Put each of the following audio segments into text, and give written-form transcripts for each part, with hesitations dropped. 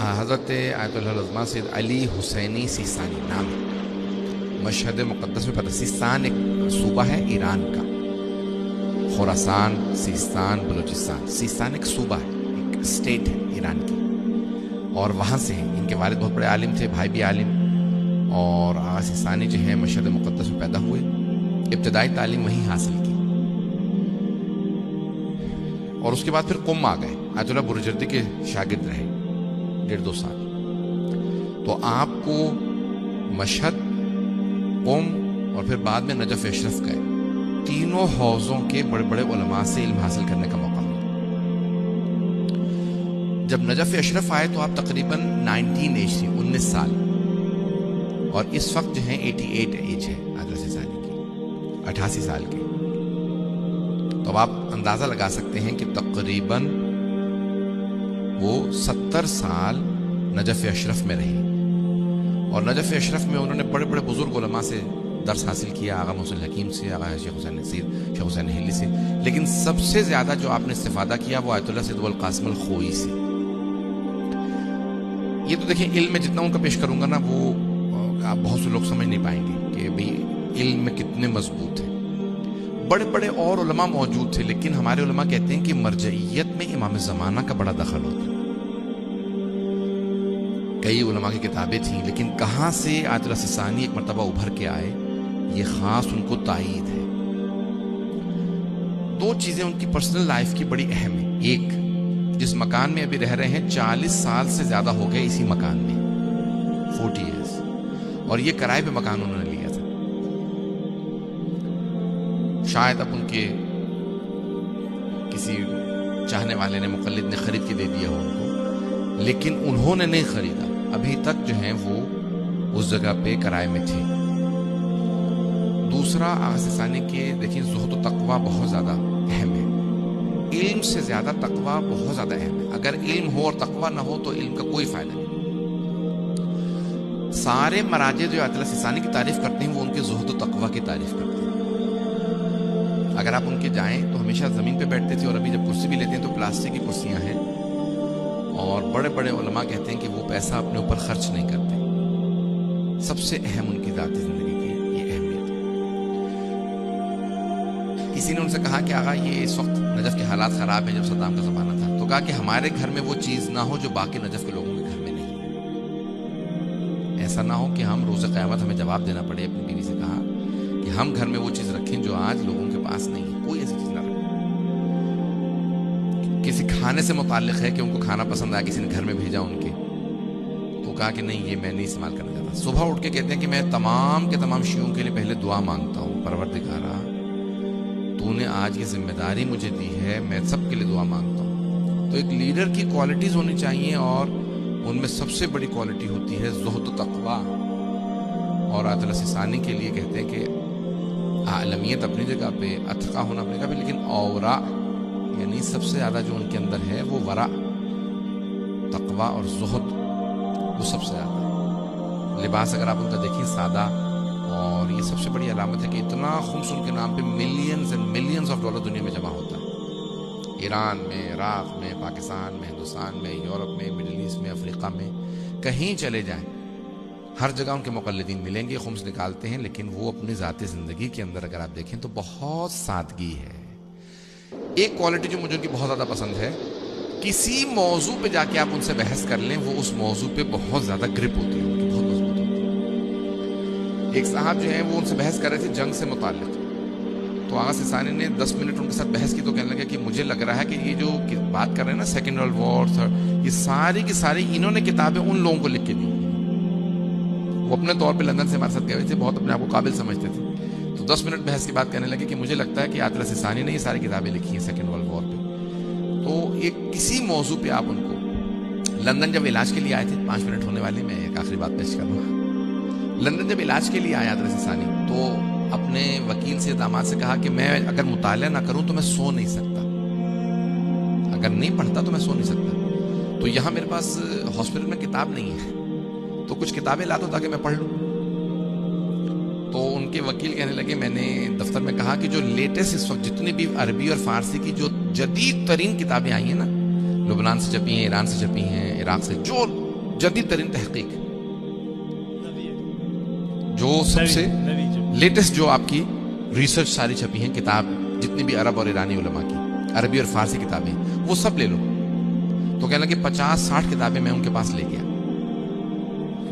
حضرت آیت اللہ العظمہ سید علی حسینی سیستانی نام ہے، مشہد مقدس میں پتہ. سیستان ایک صوبہ ہے ایران کا، خراسان، سیستان، بلوچستان. سیستان ایک صوبہ ہے، ایک اسٹیٹ ہے ایران کی، اور وہاں سے ہیں. ان کے والد بہت بڑے عالم تھے، بھائی بھی عالم. اور آغا سیستانی جو ہے مشہد مقدس میں پیدا ہوئے، ابتدائی تعلیم وہیں حاصل کی، اور اس کے بعد پھر قم آ گئے. آیت اللہ برجردی کے شاگرد رہے 1.5-2 سال. تو آپ کو مشہد، قم اور پھر بعد میں نجف اشرف گئے. تینوں حوضوں کے بڑے بڑے علماء سے علم حاصل کرنے کا موقع ملا. جب نجف اشرف آئے تو آپ تقریباً 19 ایج تھی، 19 سال، اور اس وقت جو ہے 88 ایج ہے حضرت سیستانی کی، 88 سال کے. تو اب آپ اندازہ لگا سکتے ہیں کہ تقریباً وہ 70 سال نجف اشرف میں رہی، اور نجف اشرف میں انہوں نے بڑے بڑے بزرگ علماء سے درس حاصل کیا، آغا محسن الحکیم سے، آغا شیخ حسین نصیر، شیخ حسین ہلی سے. لیکن سب سے زیادہ جو آپ نے استفادہ کیا وہ آیت اللہ سید ابوالقاسم الخوئی سے. یہ تو دیکھیں علم میں جتنا ان کا پیش کروں گا نا، وہ آپ بہت سے لوگ سمجھ نہیں پائیں گے کہ بھئی علم میں کتنے مضبوط ہیں. بڑے بڑے اور علماء موجود تھے، لیکن ہمارے علماء کہتے ہیں کہ مرجعیت میں امام زمانہ کا بڑا دخل ہوتا ہے. کئی علماء کی کتابیں تھیں، لیکن کہاں سے آیت اللہ سیستانی ایک مرتبہ ابھر کے آئے، یہ خاص ان کو تائید ہے. 2 چیزیں ان کی پرسنل لائف کی بڑی اہم ہیں. ایک، جس مکان میں ابھی رہ رہے ہیں 40 سال سے زیادہ ہو گئے اسی مکان میں، 40 ایئرس، اور یہ کرائے پہ مکان انہوں نے لیا تھا. شاید اب ان کے کسی چاہنے والے نے، مقلد نے خرید کے دے دیا ہو ان کو، لیکن انہوں نے نہیں خریدا. ابھی تک جو ہیں وہ اس جگہ پہ کرائے میں تھے. دوسرا، آغا سیستانی کے دیکھیں زہد و تقوی بہت زیادہ اہم ہے. علم سے زیادہ تقوی بہت زیادہ اہم ہے. اگر علم ہو اور تقوی نہ ہو تو علم کا کوئی فائدہ نہیں. سارے مراجع جو آیت اللہ سیستانی کی تعریف کرتے ہیں وہ ان کے زہد و تقوی کی تعریف کرتے ہیں. اگر آپ ان کے جائیں تو ہمیشہ زمین پہ بیٹھتے تھے، اور ابھی جب کرسی بھی لیتے ہیں تو پلاسٹک کی کرسیاں ہیں. اور بڑے بڑے علماء کہتے ہیں کہ وہ پیسہ اپنے اوپر خرچ نہیں کرتے. سب سے اہم ان کی ذاتی زندگی کی یہ اہمیت ہے. کسی نے ان سے کہا کہ آقا یہ اس وقت نجف کے حالات خراب ہیں، جب صدام کا زمانہ تھا، تو کہا کہ ہمارے گھر میں وہ چیز نہ ہو جو باقی نجف کے لوگوں کے گھر میں نہیں ہے. ایسا نہ ہو کہ ہم روز قیامت ہمیں جواب دینا پڑے. اپنی بیوی سے کہا کہ ہم گھر میں وہ چیز رکھیں جو آج لوگوں کے پاس نہیں ہے. کوئی ایسی چیز نہ رکھیں. کسی کھانے سے متعلق ہے کہ ان کو کھانا پسند آیا، کسی نے گھر میں بھیجا ان کے، تو کہا کہ نہیں، یہ میں نہیں استعمال کرنا چاہتا. صبح اٹھ کے کہتے ہیں کہ میں تمام کے تمام شیعوں کے لیے پہلے دعا مانگتا ہوں، پروردگارا تو نے آج یہ ذمہ داری مجھے دی ہے، میں سب کے لیے دعا مانگتا ہوں. تو ایک لیڈر کی کوالٹیز ہونی چاہیے، اور ان میں سب سے بڑی کوالٹی ہوتی ہے زہد و تقوی. اور آیت اللہ سیستانی کے لیے کہتے ہیں کہ عالمیت اپنی جگہ پہ، اتقا ہونا اپنی جگہ پہ، لیکن اورا یعنی سب سے زیادہ جو ان کے اندر ہے وہ ورع، تقوی اور زہد، وہ سب سے زیادہ. لباس اگر آپ ان کا دیکھیں سادہ، اور یہ سب سے بڑی علامت ہے کہ اتنا خمس ان کے نام پہ millions and millions of dollar دنیا میں جمع ہوتا ہے. ایران میں، عراق میں، پاکستان میں، ہندوستان میں، یورپ میں، مڈل ایسٹ میں، افریقہ میں، کہیں چلے جائیں ہر جگہ ان کے مقلدین ملیں گے، خمس نکالتے ہیں. لیکن وہ اپنی ذاتی زندگی کے اندر اگر آپ دیکھیں تو بہت سادگی ہے. ایک کوالٹی جو مجھے ان کی بہت زیادہ پسند ہے، کسی موضوع پہ جا کے آپ ان سے بحث کر لیں، وہ اس موضوع پہ بہت زیادہ گرپ ہوتی ہے ان کی، بہت مضبوط ہوتی ہے. ایک صاحب جو ہیں وہ ان سے بحث کر رہے تھے جنگ سے متعلق، تو آغا سیستانی نے 10 منٹ ان کے ساتھ بحث کی تو کہنے لگا کہ مجھے لگ رہا ہے کہ یہ جو بات کر رہے ہیں نا سیکنڈ ورلڈ وار، یہ ساری کی ساری انہوں نے کتابیں ان لوگوں کو لکھ کے دی. وہ اپنے طور پہ لندن سے ہمارے ساتھ گئے ہوئے تھے، بہت اپنے آپ کو قابل سمجھتے تھے. تو 10 منٹ بحث کی بات کرنے لگے کہ مجھے لگتا ہے کہ آیت اللہ سیستانی نے یہ ساری کتابیں لکھی ہیں سیکنڈ ورلڈ وار پہ. تو ایک کسی موضوع پہ آپ ان کو، لندن جب علاج کے لیے آئے تھے، 5 منٹ ہونے والے، میں ایک آخری بات پیش کروں گا. لندن جب علاج کے لیے آئے آیت اللہ سیستانی، تو اپنے وکیل سے، داماد سے کہا کہ میں اگر مطالعہ نہ کروں تو میں سو نہیں سکتا، اگر نہیں پڑھتا تو میں سو نہیں سکتا. تو یہاں میرے پاس ہاسپٹل میں کتاب نہیں ہے، تو کچھ کتابیں لا دو تاکہ میں پڑھ لوں. تو ان کے وکیل کہنے لگے، میں نے دفتر میں کہا کہ جو لیٹسٹ اس وقت جتنی بھی عربی اور فارسی کی جو جدید ترین کتابیں آئی ہیں نا، لبنان سے چھپی ہیں، ایران سے چھپی ہیں، عراق سے، جو جدید ترین تحقیق جو سب سے لیٹسٹ جو آپ کی ریسرچ ساری چھپی ہیں کتاب جتنی بھی عرب اور ایرانی علماء کی عربی اور فارسی کتابیں وہ سب لے لو تو کہنے لگے 50-60 کتابیں میں ان کے پاس لے گیا.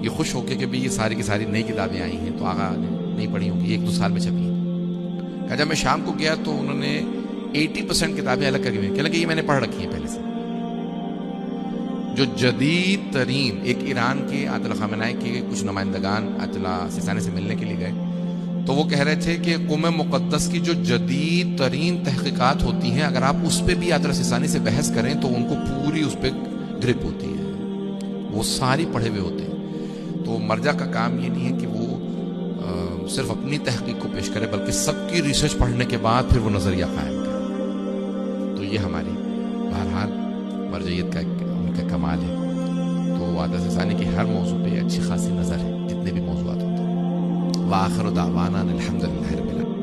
یہ خوش ہو کے کہ بھی یہ ساری کی ساری نئی کتابیں آئی ہیں تو آغا نے نہیں پڑھی ہوں گی 1-2 سال میں چھپی ہیں. کہ جب میں شام کو گیا تو انہوں نے 80% کتابیں الگ کر کے کہنے لگے یہ میں نے پڑھ رکھی ہیں پہلے سے. جو جدید ترین ایک ایران کے آیت اللہ خامنائی کے کچھ نمائندگان آیت اللہ سیستانی سے ملنے کے لیے گئے تو وہ کہہ رہے تھے کہ قوم مقدس کی جو جدید ترین تحقیقات ہوتی ہیں اگر آپ اس پہ بھی آیت اللہ سیستانی سے بحث کریں تو ان کو پوری اس پہ گرپ ہوتی ہے, وہ ساری پڑھے ہوئے ہوتے ہیں. تو مرجع کا کام یہ نہیں ہے کہ وہ صرف اپنی تحقیق کو پیش کرے بلکہ سب کی ریسرچ پڑھنے کے بعد پھر وہ نظریہ قائم کرے. تو یہ ہماری بہرحال مرجعیت کا ان کا کمال ہے. تو آیت اللہ سیستانی کی ہر موضوع پہ اچھی خاصی نظر ہے جتنے بھی موضوعات ہوتے ہیں. وآخر دعوانا الحمدللہ رب العالمین.